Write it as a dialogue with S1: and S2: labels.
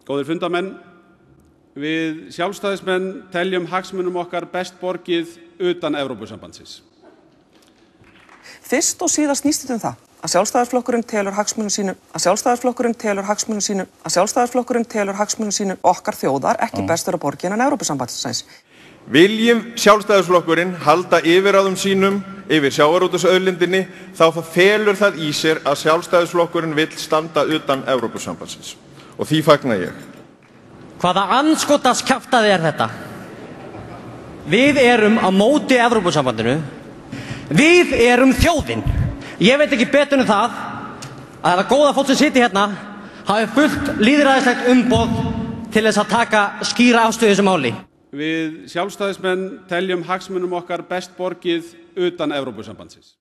S1: Góðir fundamenn, við sjálfstæðismenn teljum hagsmunum okkar best borgið utan Evrópusambandsins.
S2: Fyrst og síðast snýst þetta það að Sjálfstæðisflokkurinn telur hagsmunum sínum okkar þjóðar ekki bestur að borgi innan Evrópusambandsins.
S3: Viljum Sjálfstæðisflokkurinn halda yfirráðum sínum yfir sjávarútvegsauðlindinni, þá felur það í sér að Sjálfstæðisflokkurinn vill standa utan Evrópusambandsins. Og því fagna ég.
S4: Hvaða andskotans kjaftaði þetta? Við erum á móti Evrópusambandinu. Við erum þjóðin. Ég veit ekki betur en það að það góða fólk sem sitji hérna hafi fullt lýðræðislegt umboð til þess að taka skýra afstöðu þessu máli.
S1: Við sjálfstæðismenn teljum hagsmunum okkar best borgið utan Evrópusambandsins.